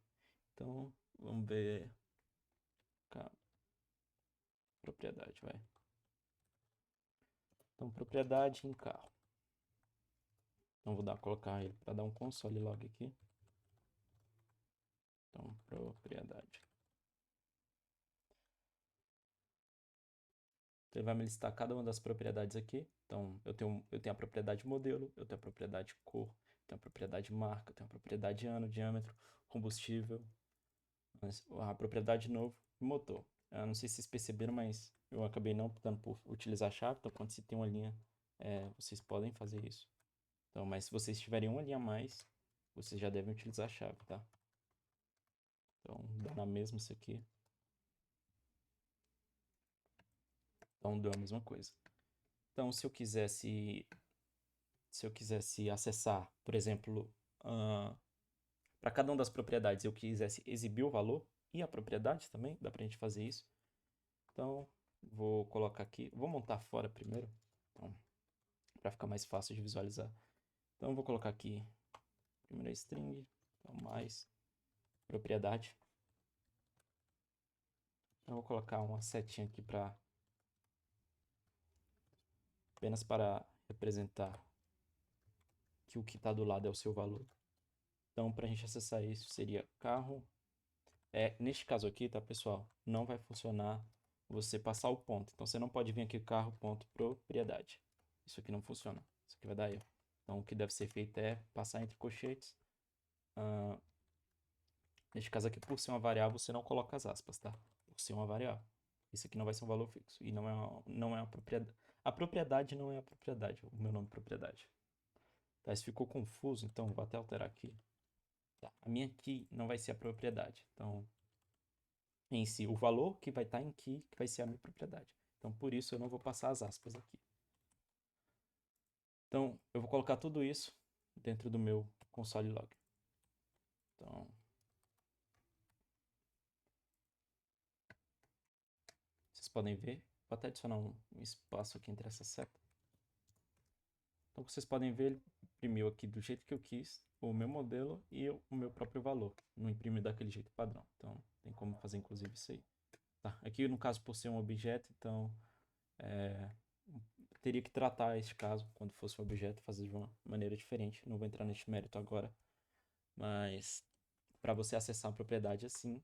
A: Então, vamos ver propriedade, vai. Então, propriedade em carro. Então, vou colocar ele para dar um console log aqui. Então, propriedade. Então, ele vai me listar cada uma das propriedades aqui. Então, eu tenho a propriedade modelo, eu tenho a propriedade cor, eu tenho a propriedade marca, eu tenho a propriedade ano, diâmetro, combustível, a propriedade novo e motor. Eu não sei se vocês perceberam, mas eu acabei não optando por utilizar a chave. Então, quando você tem uma linha, vocês podem fazer isso. Então, mas se vocês tiverem uma linha a mais, vocês já devem utilizar a chave, tá? Então, dá na mesma isso aqui. Então, deu a mesma coisa. Então, se eu quisesse acessar, por exemplo, para cada uma das propriedades, eu quisesse exibir o valor e a propriedade também, dá pra gente fazer isso. Então, vou colocar aqui, vou montar fora primeiro, então, para ficar mais fácil de visualizar. Então, vou colocar aqui primeira string, então, mais propriedade. Eu vou colocar uma setinha aqui apenas para representar que o que está do lado é o seu valor. Então, para a gente acessar isso, seria carro. Neste caso aqui, tá, pessoal? Não vai funcionar você passar o ponto. Então, você não pode vir aqui carro ponto propriedade. Isso aqui não funciona. Isso aqui vai dar erro. Então, o que deve ser feito é passar entre colchetes. Neste caso aqui, por ser uma variável, você não coloca as aspas, tá? Por ser uma variável. Isso aqui não vai ser um valor fixo. E não é uma propriedade. A propriedade não é a propriedade. O meu nome é propriedade. Tá? Se ficou confuso, então vou até alterar aqui. Tá. A minha key não vai ser a propriedade. Então, em si, o valor que vai estar em key que vai ser a minha propriedade. Então, por isso, eu não vou passar as aspas aqui. Então, eu vou colocar tudo isso dentro do meu console log. Então, vocês podem ver. Vou até adicionar um espaço aqui entre essa seta. Então, vocês podem ver, ele imprimiu aqui do jeito que eu quis o meu modelo e o meu próprio valor. Não imprime daquele jeito padrão. Então, tem como fazer, inclusive, isso aí. Tá. Aqui, no caso, por ser um objeto, então, teria que tratar este caso, quando fosse um objeto, fazer de uma maneira diferente. Não vou entrar neste mérito agora. Mas, para você acessar uma propriedade assim,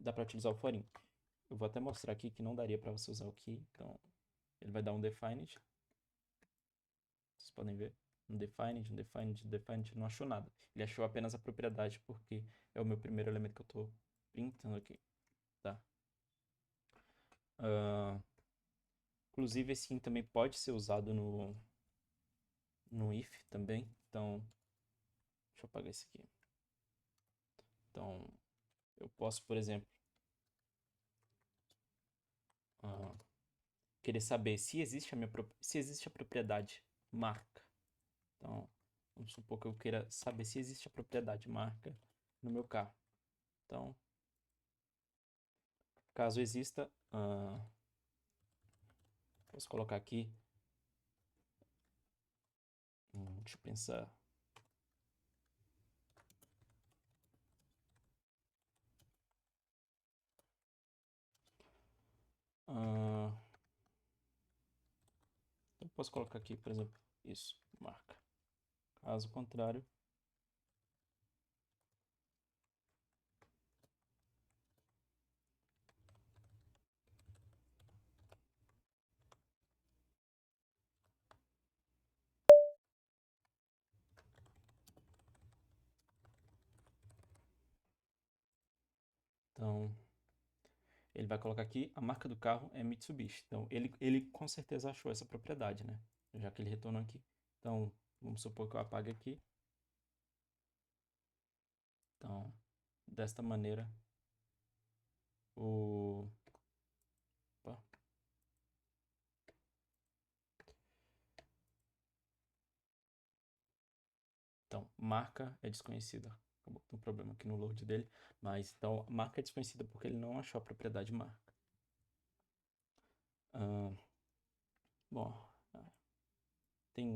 A: dá para utilizar o for in. Eu vou até mostrar aqui que não daria para você usar o key. Então, ele vai dar um defined. Vocês podem ver. Um defined, um defined, um defined. Não achou nada. Ele achou apenas a propriedade, porque é o meu primeiro elemento que eu estou printando aqui. Tá? Inclusive, esse in também pode ser usado no if também. Então, deixa eu apagar esse aqui. Então, eu posso, por exemplo, querer saber se existe a propriedade marca. Então, vamos supor que eu queira saber se existe a propriedade marca no meu carro. Então, caso exista, posso colocar aqui. Deixa eu pensar. Eu posso colocar aqui, por exemplo, isso, marca. Caso contrário, ele vai colocar aqui, a marca do carro é Mitsubishi. Então, ele com certeza achou essa propriedade, né? Já que ele retornou aqui. Então, vamos supor que eu apague aqui. Então, desta maneira, o... opa. Então, marca é desconhecida. Acabou com um problema aqui no load dele. Mas, então, marca é desconhecida porque ele não achou a propriedade marca. Ah, bom, tem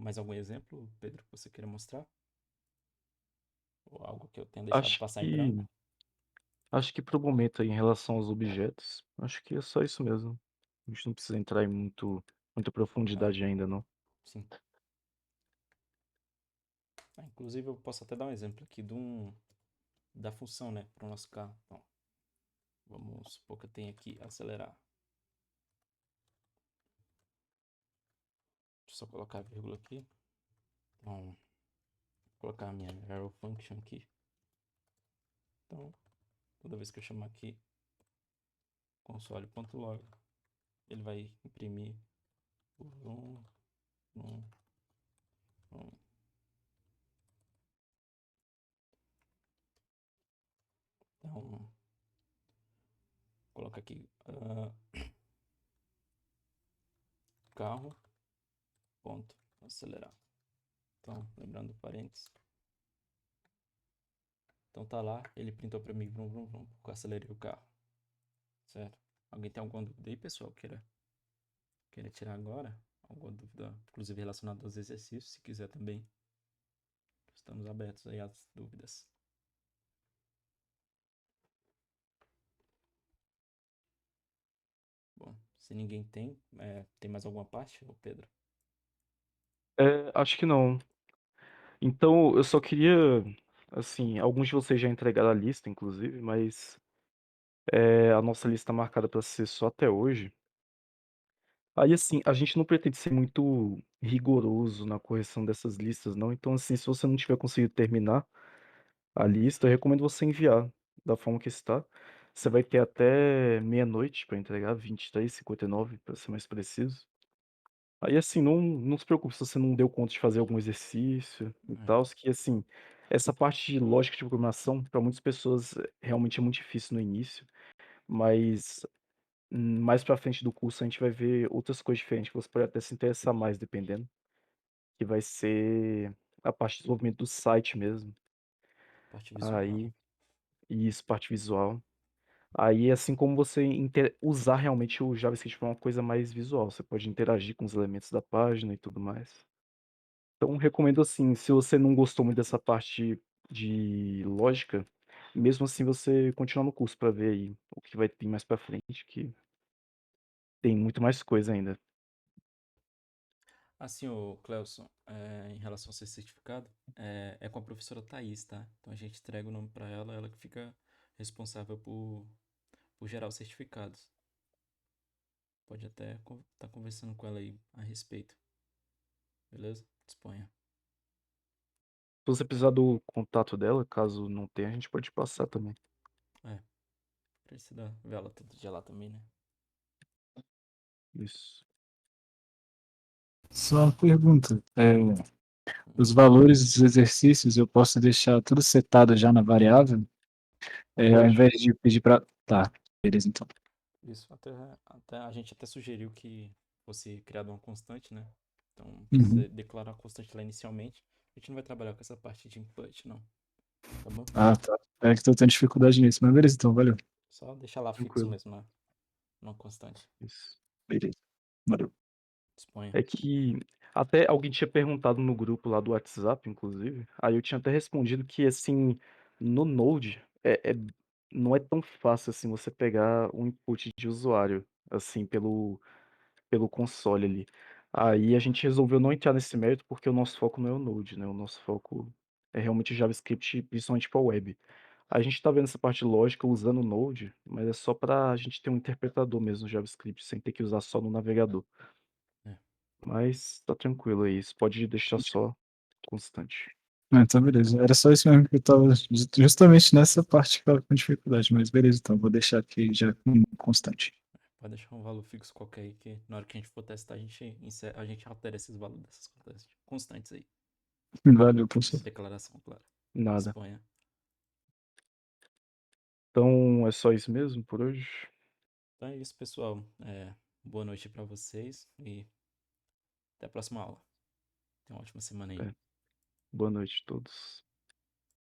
A: mais algum exemplo, Pedro, que você queira mostrar? Ou algo que eu tenha deixado
B: Acho
A: passar em
B: que
A: branco?
B: acho que para o momento aí, em relação aos objetos, acho que é só isso mesmo. A gente não precisa entrar em muita
A: É,
B: profundidade ainda não.
A: sim. Inclusive, eu posso até dar um exemplo aqui da função, né, para o nosso carro. Então, vamos supor que eu tenha aqui acelerar. Deixa eu só colocar a vírgula aqui. Então, vou colocar a minha arrow function aqui. Então, toda vez que eu chamar aqui console.log, ele vai imprimir o vroom, vroom, vroom. Então, coloca aqui carro ponto acelerar. Então, lembrando parênteses. Então tá lá, ele printou para mim, vrum, vrum, vrum, porque eu acelerei o carro, certo? Alguém tem alguma dúvida aí, pessoal? Queira tirar agora? Alguma dúvida, inclusive relacionada aos exercícios, se quiser também. Estamos abertos aí às dúvidas. Bom, se ninguém tem, tem mais alguma parte, ô Pedro?
B: Acho que não. Então, eu só queria, assim, alguns de vocês já entregaram a lista, inclusive, mas a nossa lista tá marcada para ser só até hoje. Aí, assim, a gente não pretende ser muito rigoroso na correção dessas listas, não. Então, assim, se você não tiver conseguido terminar a lista, eu recomendo você enviar da forma que está. Você vai ter até meia-noite para entregar, 23h59, para ser mais preciso. Aí, assim, não se preocupe se você não deu conta de fazer algum exercício e
A: É,
B: tal, que, assim, essa parte de lógica de programação, para muitas pessoas, realmente é muito difícil no início, mas mais pra frente do curso a gente vai ver outras coisas diferentes que você pode até se interessar mais, dependendo, que vai ser a parte de desenvolvimento do site mesmo.
A: parte visual, né?
B: Aí isso, parte visual. Aí, assim como você usar realmente o JavaScript para uma coisa mais visual, você pode interagir com os elementos da página e tudo mais. Então recomendo assim, se você não gostou muito dessa parte de lógica, mesmo assim você continuar no curso para ver aí o que vai ter mais para frente, que tem muito mais coisa ainda.
A: Assim, o Cleuson, em relação ao seu certificado, é com a professora Thaís, tá? Então a gente entrega o nome para ela, ela que fica responsável por gerar os certificados. Pode até estar conversando com ela aí a respeito, beleza? Disponha.
B: Se você precisar do contato dela, caso não tenha, a gente pode passar também.
A: É, precisa ver ela todo dia lá também, né?
B: Isso.
C: Só uma pergunta.
A: Hum,
C: Os valores dos exercícios eu posso deixar tudo setado já na variável, ao
B: Pode.
C: invés de pedir para. Tá, beleza então.
A: Isso, até a gente até sugeriu que fosse criada uma constante, né? Então,
C: Uhum.
A: você declara a constante lá inicialmente. A gente não vai trabalhar com essa parte de input, não, tá bom?
C: Ah, tá. É que tô tendo dificuldade nisso, mas beleza então, valeu.
A: Só deixar lá fixo
B: Tranquilo.
A: mesmo, né? Não constante.
B: Isso.
C: Beleza. Valeu.
A: Disponha.
B: É que até alguém tinha perguntado no grupo lá do WhatsApp, inclusive. Aí eu tinha até respondido que, assim, no Node não é tão fácil assim você pegar um input de usuário, assim, pelo console ali. Aí a gente resolveu não entrar nesse mérito porque o nosso foco não é o Node, né? O nosso foco é realmente o JavaScript, principalmente para web. A gente tá vendo essa parte lógica usando o Node, mas é só para a gente ter um interpretador mesmo no JavaScript, sem ter que usar só no navegador.
A: É.
B: Mas tá tranquilo aí, isso pode deixar só constante.
C: Ah, então beleza. Era só isso mesmo que eu tava justamente nessa parte que eu tava com dificuldade, mas beleza, então vou deixar aqui já com constante.
A: Pode deixar um valor fixo qualquer aí, que na hora que a gente for testar, a gente altera esses valores dessas constantes aí.
C: Valeu, professor.
A: Declaração, claro.
B: Nada.
A: Exponha.
B: Então é só isso mesmo por hoje?
A: Então é isso, pessoal. Boa noite pra vocês e até a próxima aula. Tenha uma ótima semana aí.
B: É. Boa noite a todos.